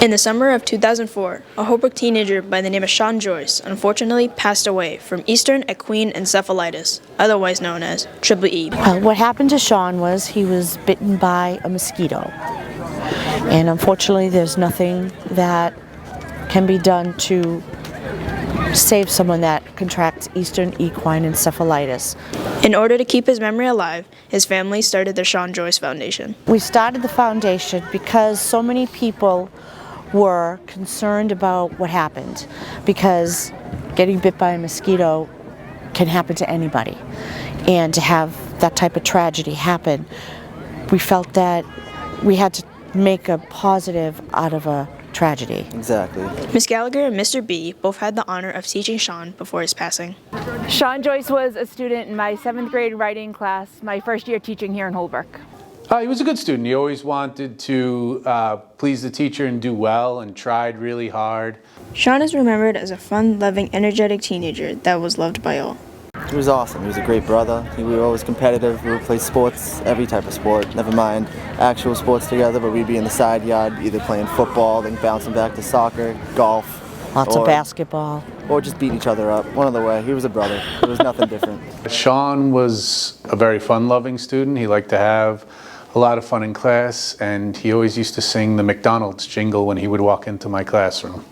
In the summer of 2004, a Holbrook teenager by the name of Sean Joyce unfortunately passed away from Eastern equine encephalitis, otherwise known as Triple E. What happened to Sean was he was bitten by a mosquito. And unfortunately, there's nothing that can be done to save someone that contracts Eastern equine encephalitis. In order to keep his memory alive, his family started the Sean Joyce Foundation. We started the foundation because so many people were concerned about what happened, because getting bit by a mosquito can happen to anybody. And to have that type of tragedy happen, we felt that we had to make a positive out of a tragedy. Exactly. Ms. Gallagher and Mr. B both had the honor of teaching Sean before his passing. Sean Joyce was a student in my 7th grade writing class, my first year teaching here in Holbrook. He was a good student. He always wanted to please the teacher and do well, and tried really hard. Sean is remembered as a fun-loving, energetic teenager that was loved by all. He was awesome. He was a great brother. We were always competitive. We would play sports, every type of sport, never mind actual sports together, but we'd be in the side yard either playing football, then bouncing back to soccer, golf. Lots of basketball. Or just beat each other up. One other way. He was a brother. There was nothing different. Sean was a very fun-loving student. He liked to have a lot of fun in class, and he always used to sing the McDonald's jingle when he would walk into my classroom.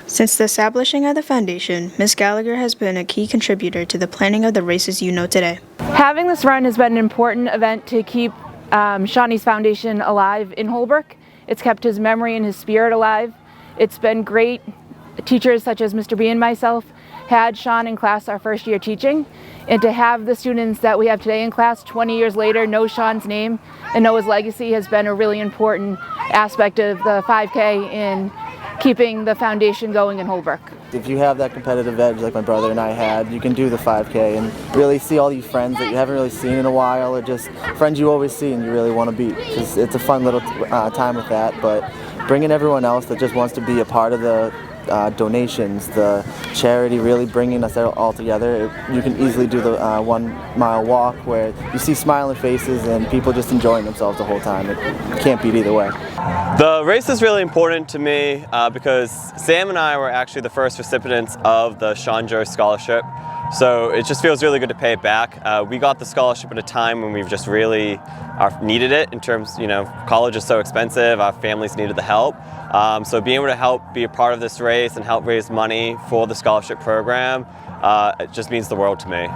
Since the establishing of the foundation, Ms. Gallagher has been a key contributor to the planning of the races you know today. Having this run has been an important event to keep Shawnee's Foundation alive in Holbrook. It's kept his memory and his spirit alive. It's been great. Teachers such as Mr. B and myself had Sean in class our first year teaching, and to have the students that we have today in class 20 years later know Sean's name and know his legacy has been a really important aspect of the 5K in keeping the foundation going in Holbrook. If you have that competitive edge like my brother and I had, you can do the 5K and really see all these friends that you haven't really seen in a while, or just friends you always see and you really want to beat. It's a fun little time with that, but bringing everyone else that just wants to be a part of the donations, the charity, really bringing us all together. You can easily do the 1 mile walk where you see smiling faces and people just enjoying themselves the whole time. It can't beat either way. The race is really important to me because Sam and I were actually the first recipients of the Sean Joyce Scholarship. So it just feels really good to pay it back. We got the scholarship at a time when we've just really needed it in terms, college is so expensive, our families needed the help. So being able to help be a part of this race and help raise money for the scholarship program, it just means the world to me.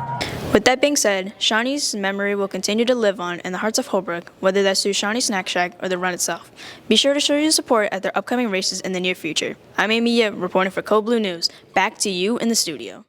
With that being said, Shawnee's memory will continue to live on in the hearts of Holbrook, whether that's through Shawnee Snack Shack or the run itself. Be sure to show your support at their upcoming races in the near future. I'm Amy Yip, reporting for Code Blue News. Back to you in the studio.